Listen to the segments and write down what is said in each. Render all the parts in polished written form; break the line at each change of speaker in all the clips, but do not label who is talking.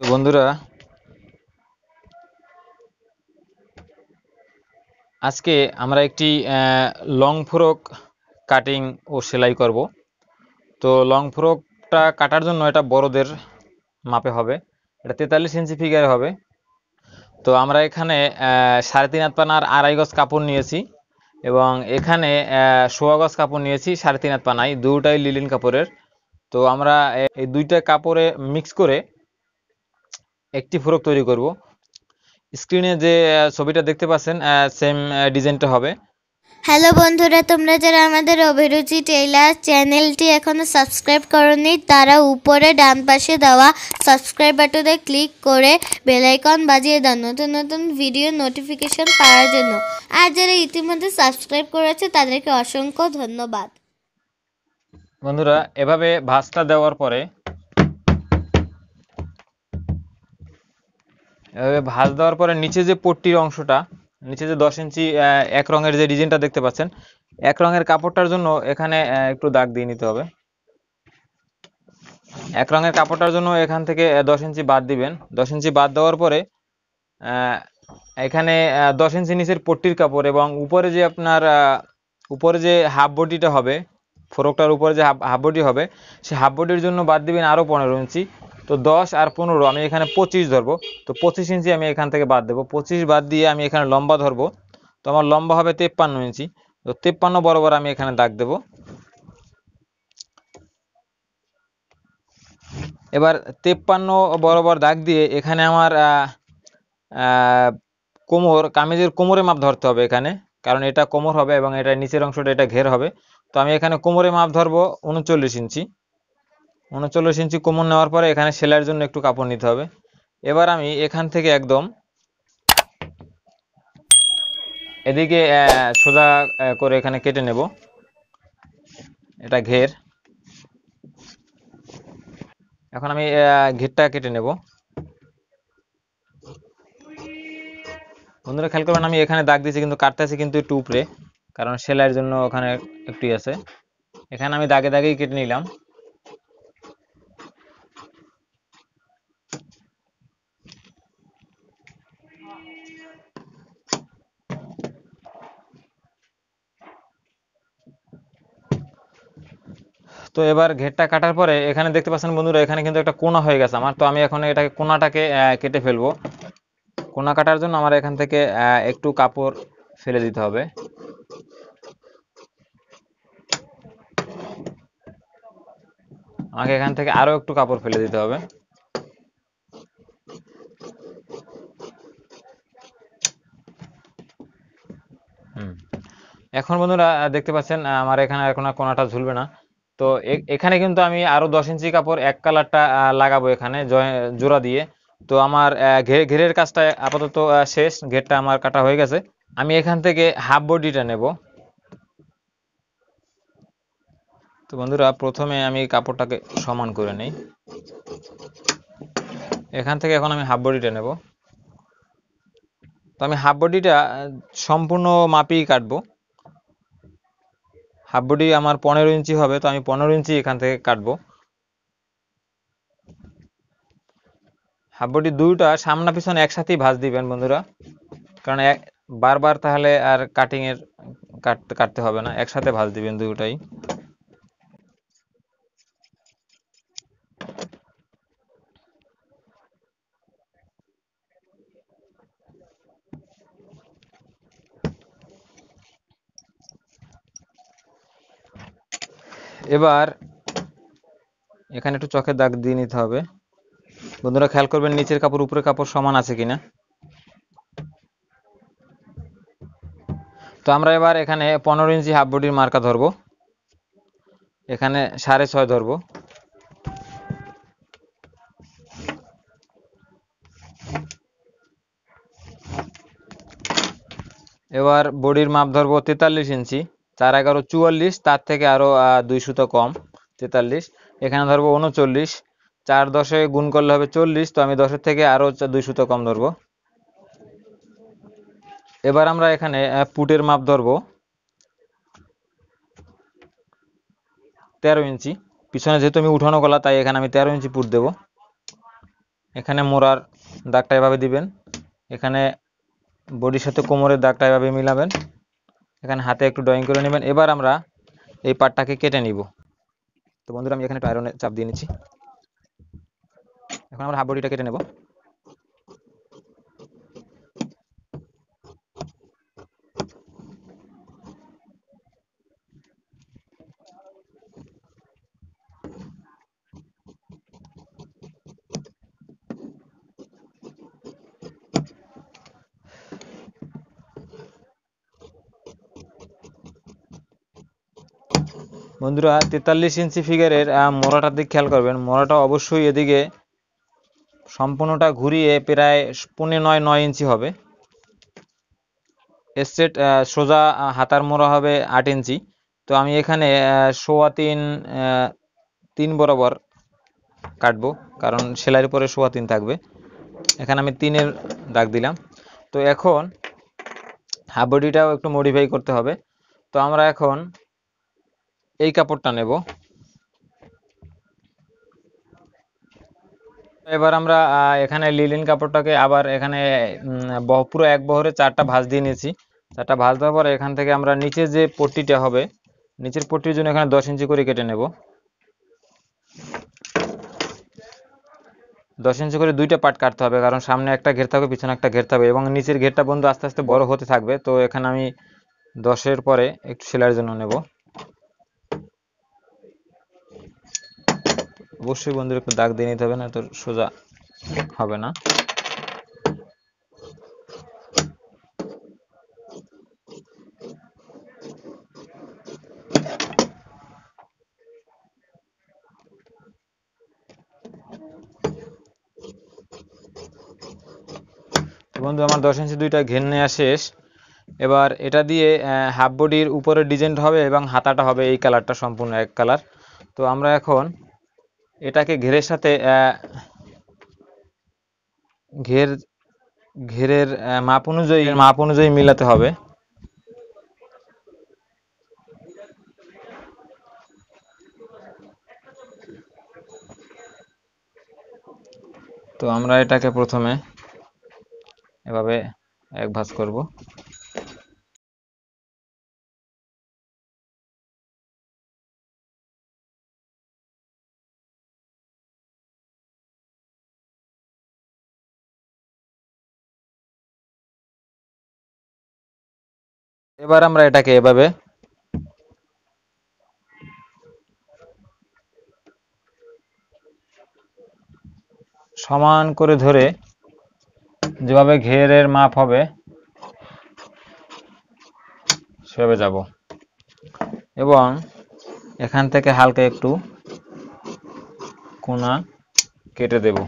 তো বন্ধুরা, আজকে আমরা একটি লং ফ্রক কাটিং ও সেলাই করব। তো লং ফ্রকটা কাটার জন্য এটা বড়দের মাপে হবে, এটা 43 ইঞ্চি ফিগারে হবে। তো আমরা এখানে 3.5 হাত পানার 2.5 গজ কাপড় নিয়েছি এবং এখানে 1.25 গজ কাপড় নিয়েছি 3.5 হাত পানায়, দুটাই লিলিন কাপড়ের। তো আমরা এই দুইটা কাপড়ে মিক্স করে একটি ফ্রক তৈরি করব। স্ক্রিনে যে ছবিটা দেখতে পাচ্ছেন সেম ডিজাইনটা হবে।
হ্যালো বন্ধুরা, তোমরা যারা আমাদের অভিরুচি টেইলার চ্যানেলটি এখনো সাবস্ক্রাইব করনি তারা উপরে ডান পাশে দেওয়া সাবস্ক্রাইব বাটনে ক্লিক করে বেল আইকন বাজিয়ে দাও নতুন নতুন ভিডিও নোটিফিকেশন পাওয়ার জন্য। আর যারা ইতিমধ্যে সাবস্ক্রাইব করেছে তাদেরকে অসংখ্য ধন্যবাদ।
বন্ধুরা, এভাবে ভাঁজটা দেওয়ার পরে নিচে যে পট্টির অংশটা, নিচে যে 10 ইঞ্চি এক রঙের যে ডিজাইনটা দেখতে পাচ্ছেন, এক রঙের কাপড়টার জন্য এখানে একটু দাগ দিয়ে নিতে হবে। এক রঙের কাপড়টার জন্য এখান থেকে 10 ইঞ্চি বাদ দিবেন। 10 ইঞ্চি বাদ দেওয়ার পরে এখানে 10 ইঞ্চি নিচের পট্টির কাপড় এবং উপরে যে হাফ বডিটা হবে, ফ্রকটার উপরে যে হাফ বডি হবে, সেই হাফ বডির জন্য বাদ দিবেন আরও 15 ইঞ্চি। তো 10 আর 15 আমি এখানে 25 ধরবো। তো 25 ইঞ্চি আমি এখান থেকে বাদ দেবো। 25 বাদ দিয়ে আমি এখানে লম্বা ধরবো। তো আমার লম্বা হবে 53 ইঞ্চি। তো 53 বরাবর আমি এখানে দাগ দেবো। এবার 53 বরাবর দাগ দিয়ে এখানে আমার কামিজের কোমরে মাপ ধরতে হবে এখানে, কারণ এটা কোমর হবে এবং এটা নিচের অংশটা এটা ঘের হবে। তো আমি এখানে কোমরে মাপ ধরবো 39 ইঞ্চি। 39 ইঞ্চি কোমর নেওয়ার পরে এখানে সেলাইয়ের জন্য একটু কাপড় নিতে হবে। এবার আমি এখান থেকে একদম এদিকে সোজা করে এখানে কেটে নেব। এটা ঘের। এখন আমি ঘেরটা কেটে নেব। বন্ধুরা খেয়াল করবেন, আমি এখানে দাগ দিয়েছি কিন্তু কাটতেছি কিন্তু একটু উপরে, কারণ সেলাইয়ের জন্য ওখানে একটু আছে। এখানে আমি দাগে দাগেই কেটে নিলাম। তো এবার ঘেরটা কাটার পরে এখানে দেখতে পাচ্ছেন বন্ধুরা, এখানে কিন্তু একটা কোনা হয়ে গেছে আমার। তো আমি এখন এটাকে কোনাটাকে কেটে ফেলবো। কোনা কাটার জন্য আমার এখান থেকে একটু কাপড় ফেলে দিতে হবে। আমাকে এখান থেকে আরো একটু কাপড় ফেলে দিতে হবে। এখন বন্ধুরা দেখতে পাচ্ছেন আমার এখানে এখন আর কোনাটা ঝুলবে না। তো এখানে কিন্তু আমি আরো 10 ইঞ্চি কাপড় এক কালারটা লাগাবো এখানে জোড়া দিয়ে। তো আমার ঘেরের কাজটা আপাতত শেষ, ঘেরটা আমার কাটা হয়ে গেছে। আমি এখান থেকে হাফ বডিটা নেব। তো বন্ধুরা, প্রথমে আমি কাপড়টাকে সমান করে নেই। এখান থেকে এখন আমি হাফ বডিটা নেব। তো আমি হাফ বডিটা সম্পূর্ণ মাপেই কাটবো। হাফ বডি আমার 15 ইঞ্চি হবে, তো আমি 15 ইঞ্চি এখান থেকে কাটবো। হাফ বডি দুইটা সামনা পিছনে একসাথেই ভাঁজ দিবেন বন্ধুরা, কারণ বারবার তাহলে আর কাটতে হবে না, একসাথে ভাঁজ দিবেন দুটাই। এবার এখানে একটু চকের দাগ দিয়ে নিতে হবে। বন্ধুরা খেয়াল করবেন নিচের কাপড় উপরের কাপড় সমান আছে কিনা। তো আমরা এবার এখানে 15 ইঞ্চি হাফ বডির মার্কা ধরবো, এখানে 6.5 ধরবো। এবার বডির মাপ ধরবো 43 ইঞ্চি। 4-11 44, তার থেকে আরো 2 সুতো কম 43। এখানে ধরবো 39, 4 10 গুণ করলে হবে 40। তো আমি 10-এর থেকে আরো 2 সুতো কম ধরবো। এবার আমরা এখানে পুটের মাপ ধরবো 13 ইঞ্চি। পিছনে যেহেতু আমি উঠানো গলা, তাই এখানে আমি 13 ইঞ্চি পুট দেব। এখানে মোড়ার দাগটা এভাবে দিবেন, এখানে বডির সাথে কোমরের দাগটা এভাবে মিলাবেন, এখানে হাতে একটু ড্রয়িং করে নেবেন। এবার আমরা এই পার্টটাকে কেটে নিব। তো বন্ধুরা আমি এখানে একটু আয়রনের চাপ দিয়ে নিচ্ছি। এখন আমরা হাফ বডিটা কেটে নেব। বন্ধুরা 43 ইঞ্চি ফিগারের মোড়াটার দিক খেয়াল করবেন, মোড়াটা অবশ্যই এদিকে সম্পূর্ণটা ঘুরিয়ে প্রায় 9.5 ইঞ্চি হবে। স্ট্রেট সোজা হাতার মোড়া হবে 8 ইঞ্চি। তো আমি এখানে 3.25 বরাবর কাটবো, কারণ সেলাইয়ের পরে 3.25 থাকবে। এখানে আমি 3-এর দাগ দিলাম। তো এখন হাফ বডিটাও একটু মডিফাই করতে হবে। তো আমরা এখন এই কাপড়টা নেব। এবার আমরা এখানে লিনেন কাপড়টাকে আবার এখানে পুরো এক বহরে 4টা ভাঁজ দিয়ে নিয়েছি। 4টা ভাঁজ দেওয়ার পরে এখান থেকে আমরা নিচে যে পট্টিটা হবে, নিচের পট্টির জন্য এখানে 10 ইঞ্চি করে কেটে নেব। 10 ইঞ্চি করে 2টা পার্ট কাটতে হবে, কারণ সামনে একটা ঘের থাকবে, পিছনে একটা ঘের থাকবে, এবং নিচের ঘেরটা বন্ধু আস্তে আস্তে বড় হতে থাকবে। তো এখানে আমি 10-এর পরে একটু সেলাইয়ের জন্য নেব। অবশ্যই বন্ধুর একটু দাগ দিয়ে নিতে হবে, না তো সোজা হবে না। বন্ধু আমার 10 ইঞ্চি 2টা ঘের নেওয়া শেষ। এবার এটা দিয়ে হাফ বডির উপরে ডিজাইন হবে এবং হাতাটা হবে এই কালারটা সম্পূর্ণ এক কালার। তো আমরা এখন এটাকে ঘেরের সাথে ঘেরের মাপ অনুযায়ী মিলাতে হবে। তো আমরা এটাকে প্রথমে এভাবে এক ভাঁজ করব। এবার আমরা এটাকে এভাবে সমান করে ধরে যেভাবে ঘেরের মাপ হবে সেভাবে যাব, এবং এখান থেকে হালকা একটু কোনা কেটে দেব।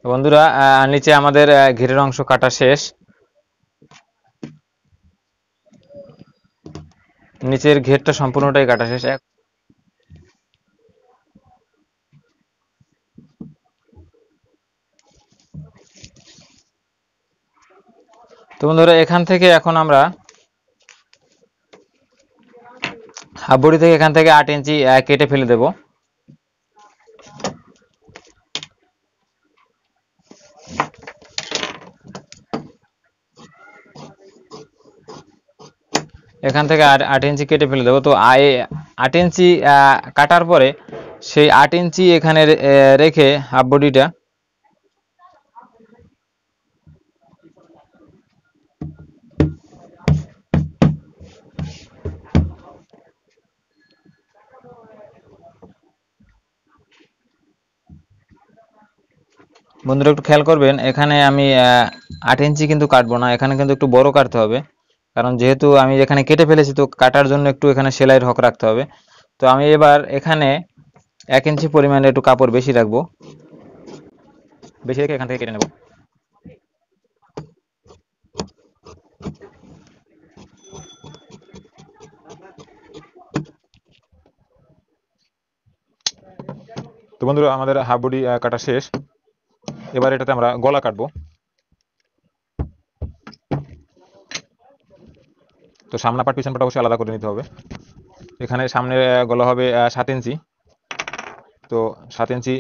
বন্ধুরা নিচে আমাদের ঘেরের অংশ কাটা শেষ। নিচের ঘেরটা সম্পূর্ণটাই কাটা শেষ। তো বন্ধুরা এখান থেকে এখন আমরা হাফ বডি থেকে এখান থেকে 8 ইঞ্চি কেটে ফেলে দেব। এখান থেকে 8 ইঞ্চি কেটে ফেলে দেবো। তো 8 ইঞ্চি কাটার পরে সেই 8 ইঞ্চি এখানে রেখে হাফ বডিটা বন্ধুরা একটু খেয়াল করবেন, এখানে আমি 8 ইঞ্চি কিন্তু কাটবো না, এখানে কিন্তু একটু বড় কাটতে হবে, কারণ যেহেতু আমি এখানে কেটে ফেলেছি তো কাটার জন্য একটু এখানে সেলাইয়ের হক রাখতে হবে। তো আমি এবার এখানে 1 ইঞ্চি পরিমাণে একটু কাপড় বেশি রাখবো, বেশি রেখে এখান থেকে কেটে নেব। তো বন্ধুরা আমাদের হাফ বডি কাটা শেষ। এবার এটাতে আমরা গলা কাটবো। তো সামনা পাট পিছন পাট অবশ্যই আলাদা করে নিতে হবে। এখানে সামনে গলা হবে 7 ইঞ্চি। তো 7 ইঞ্চি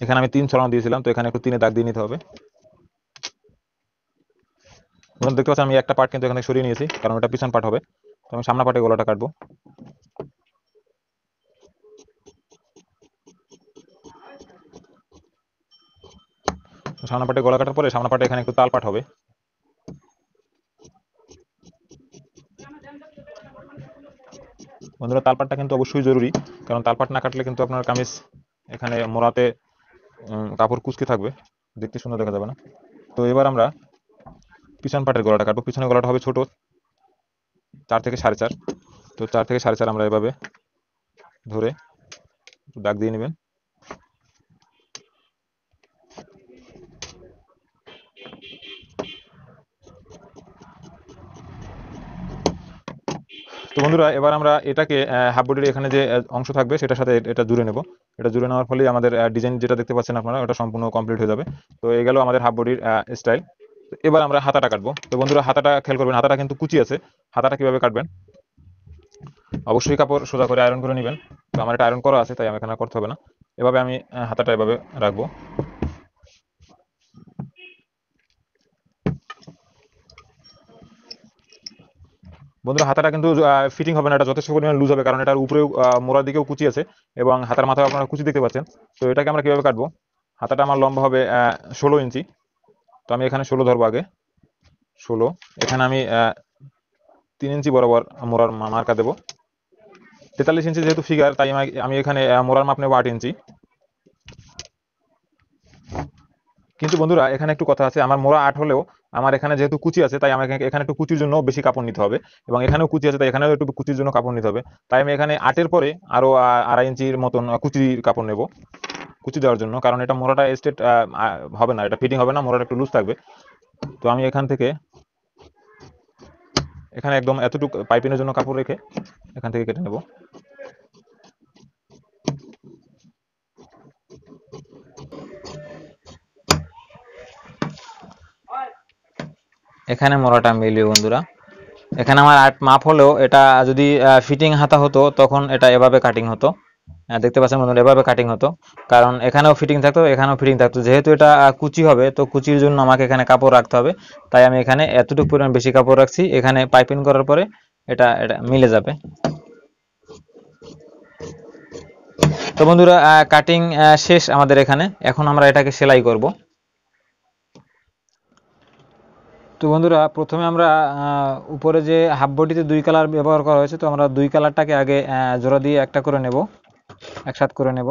এখানে আমি 3 ছড়ানো দিয়েছিলাম, তো এখানে একটু 3-এ দাগ দিয়ে নিতে হবে। বন্ধুরা দেখতে পাচ্ছেন আমি একটা পার্ট কিন্তু এখানে সরিয়ে নিয়েছি, কারণ এটা পিছন পার্ট হবে। তো আমি সামনে পার্টে গলাটা কাটবো। সামনে পার্টে গলা কাটার পরে সামনে পার্টে এখানে একটু তাল পাট হবে। বন্ধুরা তালপাটটা কিন্তু অবশ্যই জরুরি, কারণ তালপাট না কাটলে কিন্তু আপনার কামিজ এখানে মোড়াতে কাপড় কুঁচকে থাকবে, দেখতে সুন্দর দেখা যাবে না। তো এবার আমরা পিছন পাটের গলাটা কাটবো। পিছনের গলাটা হবে ছোট, 4 থেকে 4.5। তো 4 থেকে 4.5 আমরা এভাবে ধরে দাগ দিয়ে নেবেন। তো বন্ধুরা এবার আমরা এটাকে হাফ বডির এখানে যে অংশ থাকবে সেটার সাথে এটা জুড়ে নেব। এটা জুড়ে নেওয়ার ফলে আমাদের ডিজাইন যেটা দেখতে পাচ্ছেন আপনারা, ওটা সম্পূর্ণ কমপ্লিট হয়ে যাবে। তো এই গেল আমাদের হাফ বডির স্টাইল। এবার আমরা হাতাটা কাটবো। তো বন্ধুরা হাতাটা খেয়াল করবেন, হাতাটা কিন্তু কুচি আছে। হাতাটা কিভাবে কাটবেন, অবশ্যই কাপড় সোজা করে আয়রন করে নেবেন। তো আমার এটা আয়রন করা আছে, তাই আমি এখানে করতে হবে না। এভাবে আমি হাতাটা এভাবে রাখবো। বন্ধুরা হাতাটা কিন্তু ফিটিং হবে না, এটা যথেষ্ট পরিমাণ লুজ হবে, কারণ এটার উপরেও মোড়ার দিকেও কুচি আছে এবং হাতার মাথায় আপনারা কুচি দেখতে পাচ্ছেন। তো এটাকে আমরা কিভাবে কাটবো, হাতাটা আমার লম্বা হবে 16 ইঞ্চি। তো আমি এখানে 16 ধরবো আগে। 16 এখানে আমি 3 ইঞ্চি বরাবর মোড়ার মার্কা দেবো। 43 ইঞ্চি যেহেতু ফিগার, তাই আমি এখানে মোড়ার মাপ নেবো 8 ইঞ্চি। কিন্তু বন্ধুরা এখানে একটু কথা আছে, আমার মোড়া 8 হলেও আমার এখানে যেহেতু কুচি আছে, তাই আমাকে এখানে একটু কুচির জন্য বেশি কাপড় নিতে হবে, এবং এখানেও কুচি আছে তাই এখানেও একটু কুচির জন্য কাপড় নিতে হবে। তাই আমি এখানে 8-এর পরে আরো 2.5 ইঞ্চির মতন কুচির কাপড় নেব, কুচি দেওয়ার জন্য, কারণ এটা মোড়াটা স্ট্রেট হবে না, এটা ফিটিং হবে না, মোড়াটা একটু লুজ থাকবে। তো আমি এখান থেকে এখানে একদম এতটুকু পাইপিংয়ের জন্য কাপড় রেখে এখান থেকে কেটে নেব। এখানে মোড়াটা মিলিয়ে বন্ধুরা, এখানে আমার 8 মাপ হলেও এটা যদি ফিটিং হাতা হতো তখন এটা এভাবে কাটিং হতো। দেখতে পাচ্ছেন বন্ধুরা, এভাবে কাটিং হতো, কারণ এখানেও ফিটিং থাকতো এখানেও ফিটিং থাকতো। যেহেতু এটা কুচি হবে, তো কুচির জন্য আমাকে এখানে কাপড় রাখতে হবে, তাই আমি এখানে এতটুকু পরিমাণ বেশি কাপড় রাখছি। এখানে পাইপিং করার পরে এটা এটা মিলে যাবে। তো বন্ধুরা কাটিং শেষ আমাদের এখানে, এখন আমরা এটাকে সেলাই করব। তো বন্ধুরা প্রথমে আমরা উপরে যে হাফ বডিতে 2 কালার ব্যবহার করা হয়েছে, তো আমরা 2 কালারটাকে আগে জোড়া দিয়ে একটা করে নেব, একসাথে করে নেব।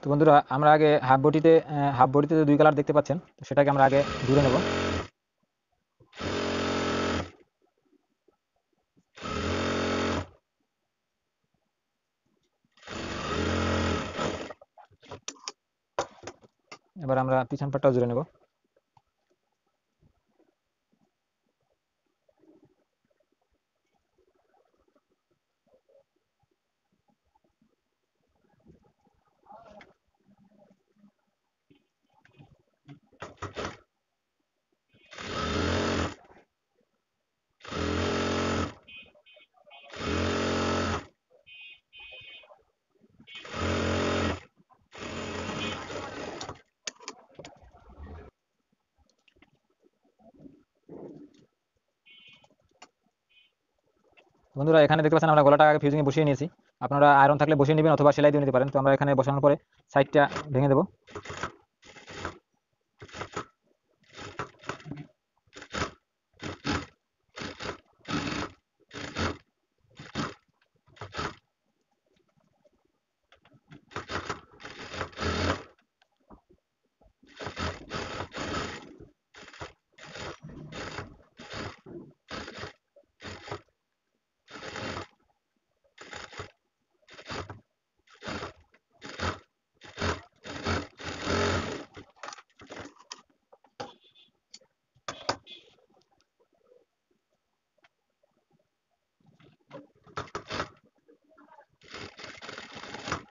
তো বন্ধুরা আমরা আগে হাফ বডিতে 2 কালার দেখতে পাচ্ছেন, তো সেটাকে আমরা আগে জুড়ে নেব। এবার আমরা পিছন পাটটাও জুড়ে নেব। বন্ধুরা এখানে দেখতে পাচ্ছেন আমরা গলাটা আগে ফিউজিংয়ে বসিয়ে নিয়েছি। আপনারা আয়রন থাকলে বসিয়ে নেবেন অথবা সেলাই দিয়ে নিতে পারেন। তো আমরা এখানে বসানোর পরে সাইডটা ভেঙে দেব।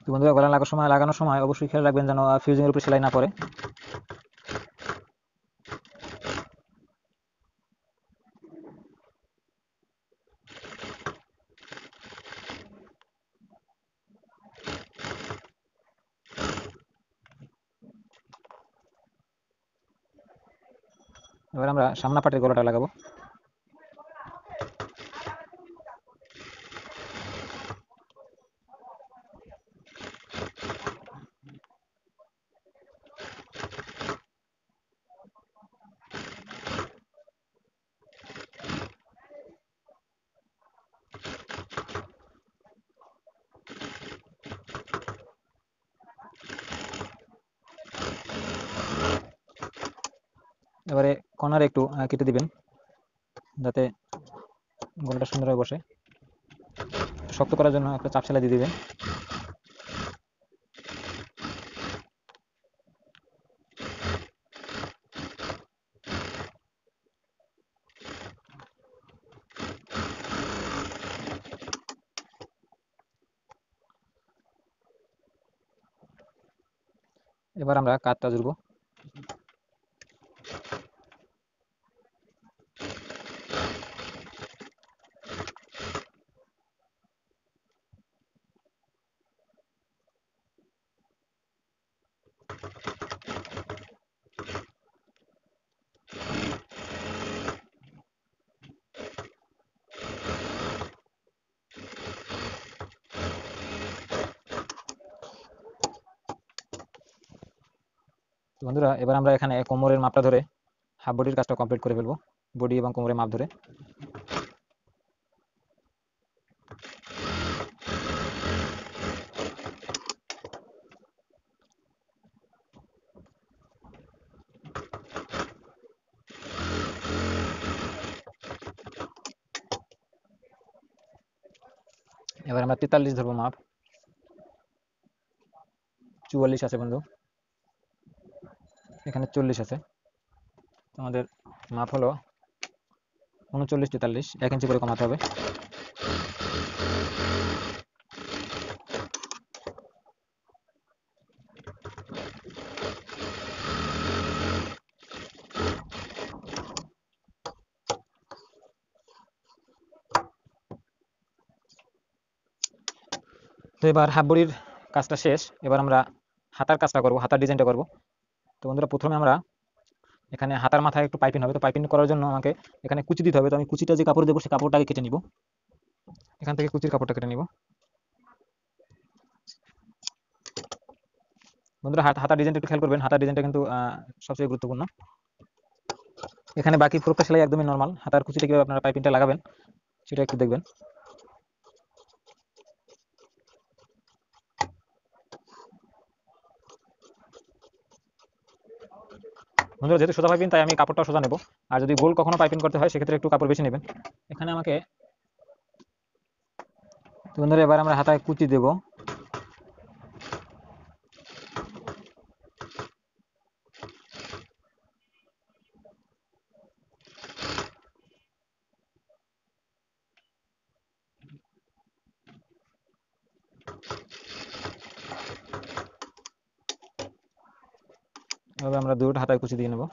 তো বন্ধুরা গলা লাগানোর সময় অবশ্যই খেয়াল রাখবেন যেন ফিউজিং এর উপর সেলাই না পড়ে। এবার আমরা সামনা পাটের গলাটা লাগাবো। এবারে কর্নারে একটু কেটে দিবেন যাতে গলাটা সুন্দরভাবে বসে। শক্ত করার জন্য একটা চাপ সেলাই দিয়ে দিবেন। এবার আমরা কাঁধটা জুড়বো। তো বন্ধুরা এবার আমরা এখানে কোমরের মাপটা ধরে হাফ বডির কাজটা কমপ্লিট করে ফেলবো, বডি এবং কোমরের মাপ ধরে। এবার আমরা 43 ধরবো মাপ। 44 আছে বন্ধু, এখানে 40 আছে। আমাদের মাপ হলো 39 43, 1 ইঞ্চি করে কমাতে হবে। তো এবার হাফ বডির কাজটা শেষ, এবার আমরা হাতার কাজটা করব, হাতার ডিজাইনটা করব। তো বন্ধুরা প্রথমে আমরা এখানে হাতার মাথায় একটু পাইপিং হবে, তো পাইপিং করার জন্য আমাকে এখানে কুচি দিতে হবে। তো আমি কুচিটা যে কাপড় দেবো সেই কাপড়টাকে কেটে নিব, এখান থেকে কুচির কাপড়টা কেটে নিব। বন্ধুরা হাতার ডিজাইনটা একটু খেয়াল করবেন, হাতার ডিজাইনটা কিন্তু সবচেয়ে গুরুত্বপূর্ণ। এখানে বাকি পুরোটা সেলাই একদমই নর্মাল, হাতার কুচিটা কিভাবে আপনারা পাইপিংটা লাগাবেন সেটা একটু দেখবেন। বন্ধুরা যেহেতু সোজা পাইপিং তাই আমি কাপড়টা সোজা নেব, আর যদি গোল কখনো পাইপিং করতে হয় সেক্ষেত্রে একটু কাপড় বেশি নেবেন। এখানে আমাকে বন্ধুরা এবার আমরা হাতায় কুচি দেব। এভাবে আমরা দুটো হাতায় কুচি দিয়ে নেব।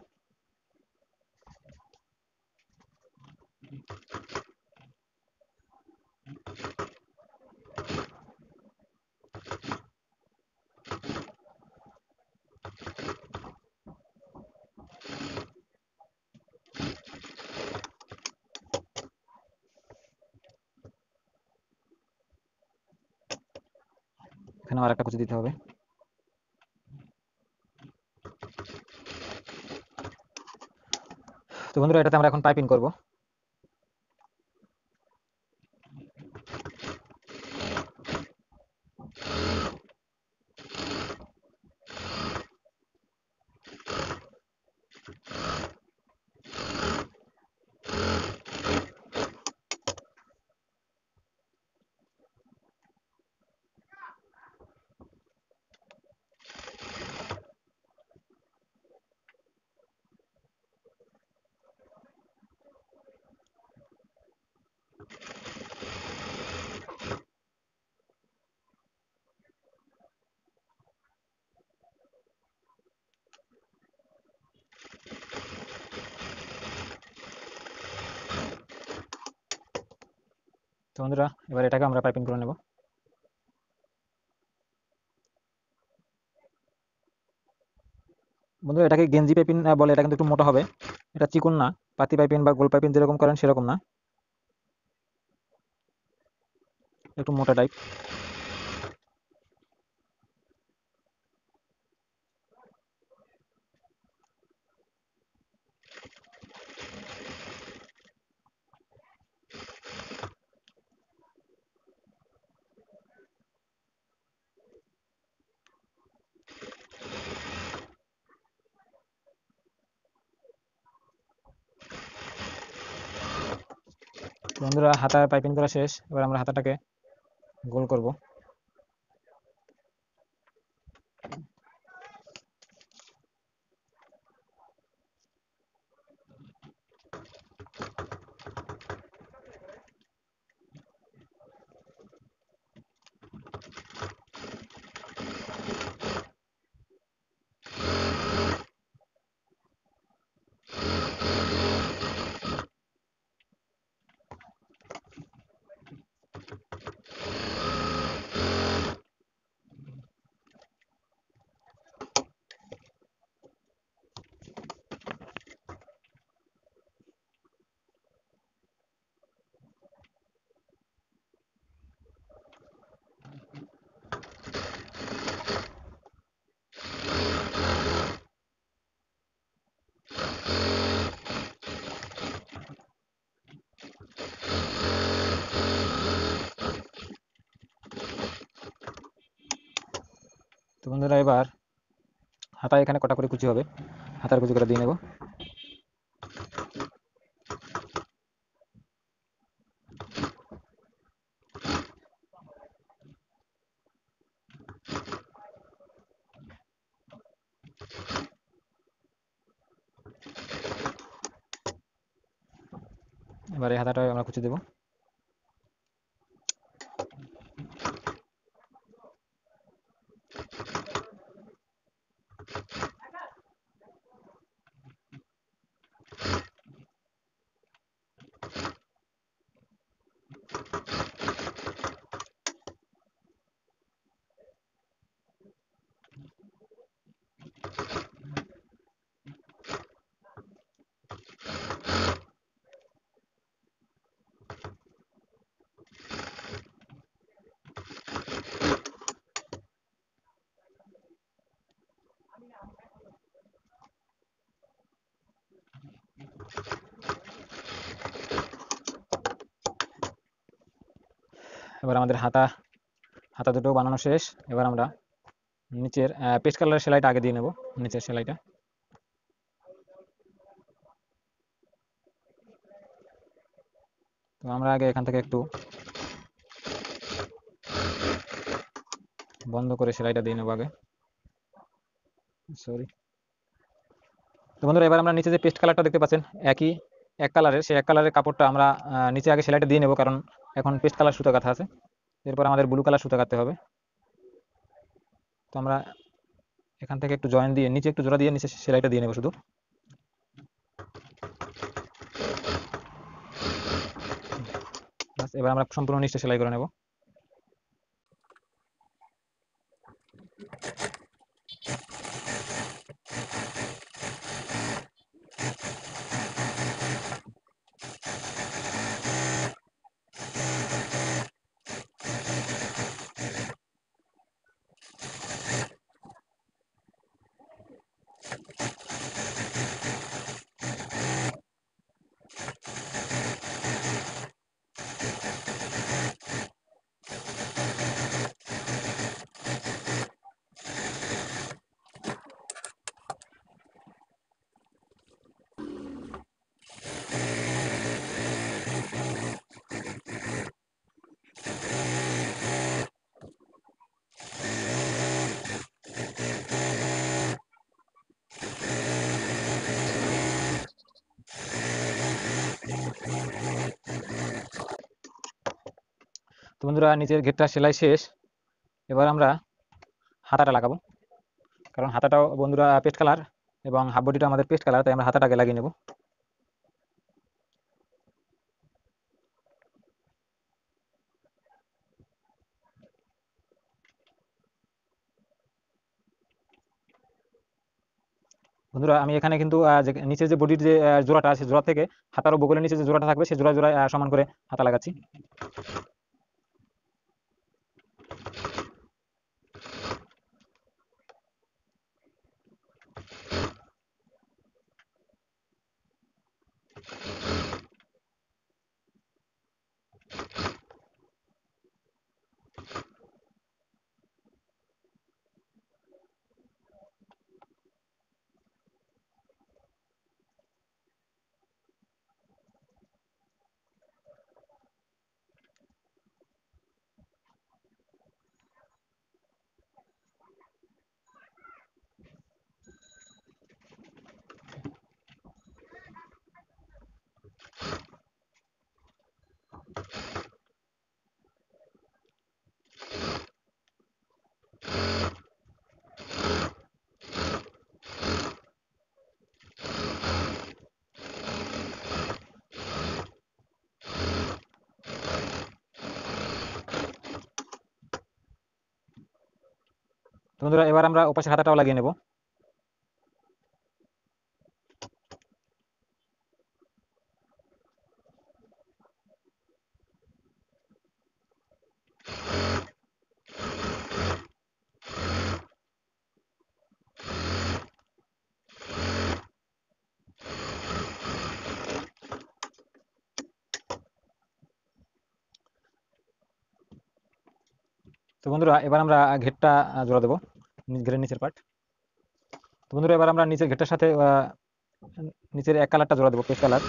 এখানে আর একটা কুচি দিতে হবে। তো বন্ধুরা এটাতে আমরা এখন পাইপিং করব। তো বন্ধুরা এবার এটাকে আমরা পাইপিং করে নেব। বন্ধুরা এটাকে গেঞ্জি পাইপিং বলে, এটা কিন্তু একটু মোটা হবে, এটা চিকন না, পাতি পাইপিং বা গোল পাইপিং যেরকম করেন সেরকম না, একটু মোটা টাইপ। বন্ধুরা হাতা পাইপিং করা শেষ, এবার আমরা হাতাটাকে গোল করব। তো বন্ধুরা এবার হাতা এখানে কটা করে কুচি হবে, হাতার কুচি করে দিয়ে নেব। এবার এই হাতাটা আমরা কুচি দেব। এবার আমাদের হাতা হাতা দুটো বানানো শেষ, এবার আমরা নিচের পেস্ট কালারের সেলাইটা আগে দিয়ে নেব, নিচের সেলাইটা। তো আমরা আগে এখান থেকে একটু বন্ধ করে সেলাইটা দিয়ে নেব আগে, সরি। তো বন্ধুরা এবার আমরা নিচে যে পেস্ট কালারটা দেখতে পাচ্ছেন এক কালারের, সেই এক কালারের কাপড়টা আমরা নিচে আগে সেলাইটা দিয়ে নেব, কারণ এখন পেস্ট কালার সুতা কাঁথা আছে, এরপর আমাদের ব্লু কালার সুতা কাটতে হবে। তো আমরা এখান থেকে একটু জয়েন দিয়ে নিচে একটু জোড়া দিয়ে নিচে সেলাইটা দিয়ে নেব শুধু। এবার আমরা সম্পূর্ণ নিচে সেলাই করে নেব। তো বন্ধুরা নিচের ঘেরটা সেলাই শেষ, এবার আমরা হাতাটা লাগাবো, কারণ হাতাটাও বন্ধুরা পেস্ট কালার এবং হাফ বডিটা আমাদের পেস্ট কালার, তাই আমরা হাতাটাকে লাগিয়ে নেব। বন্ধুরা আমি এখানে কিন্তু নিচে যে বডির যে জোড়াটা আছে, জোড়া থেকে হাতার ও বগলের নিচে যে জোড়াটা থাকবে সেই জোড়ায় জোড়ায় সমান করে হাতা লাগাচ্ছি। তো বন্ধুরা এবার আমরা ওপাশে হাতাটাও লাগিয়ে নেব। তো বন্ধুরা এবার আমরা ঘেরটা জোড়া দেবো, ঘেরের নিচের পার্ট। তো বন্ধুরা এবার আমরা নিচের ঘেরটার সাথে নিচের এক কালারটা জোড়া দেবো, পেস্ট কালার।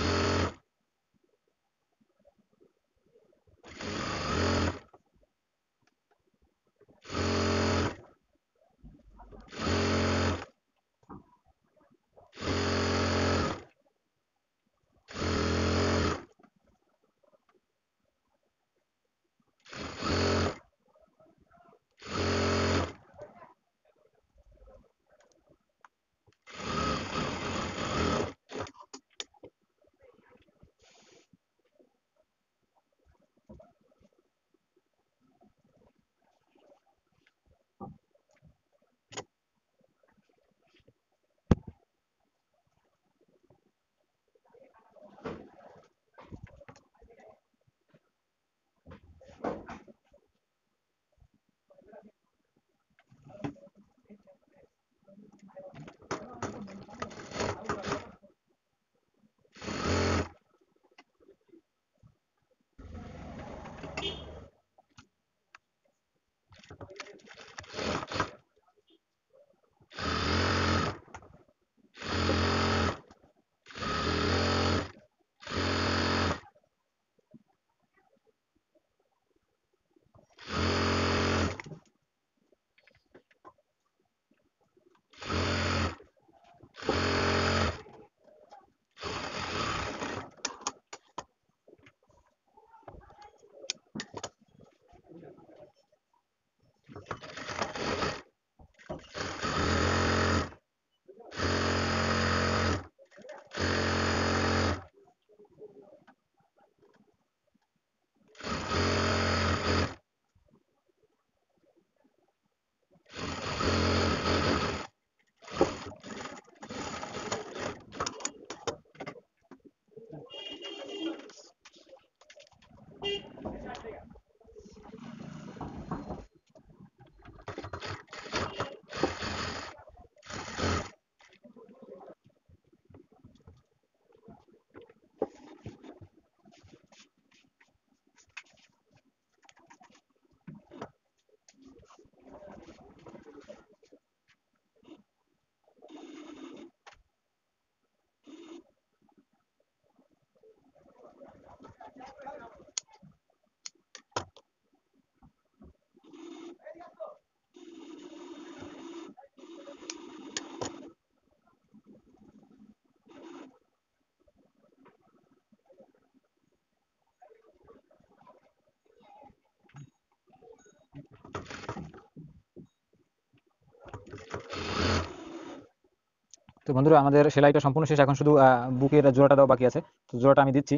তো বন্ধুরা আমাদের সেলাইটা সম্পূর্ণ শেষ, এখন শুধু বুকের জোড়াটা দেওয়া বাকি আছে। তো জোড়াটা আমি দিচ্ছি,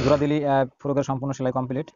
জোড়া দিলেই ফ্রকের সম্পূর্ণ সেলাই কমপ্লিট।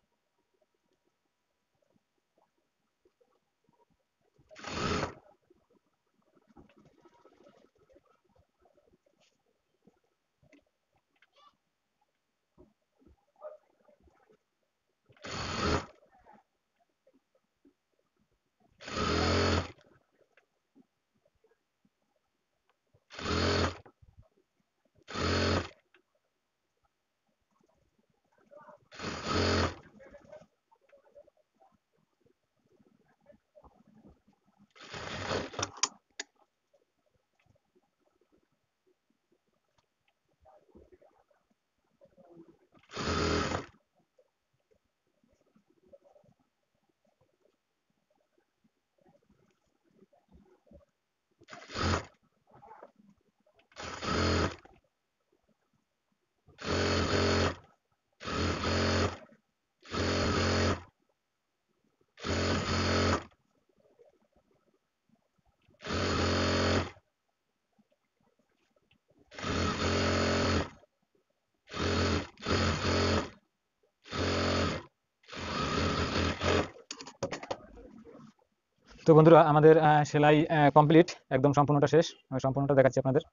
তো বন্ধুরা আমাদের সেলাই কমপ্লিট, একদম সম্পূর্ণটা শেষ। আমি সম্পূর্ণটা দেখাচ্ছি আপনাদের।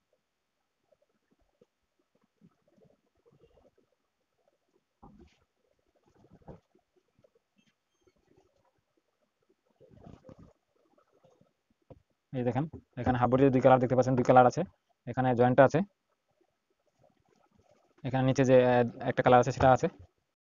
এই দেখেন, এখানে হাফ বডিতে 2 কালার দেখতে পাচ্ছেন, 2 কালার আছে। এখানে জয়েন্টটা আছে, এখানে নিচে যে একটা কালার আছে সেটা আছে।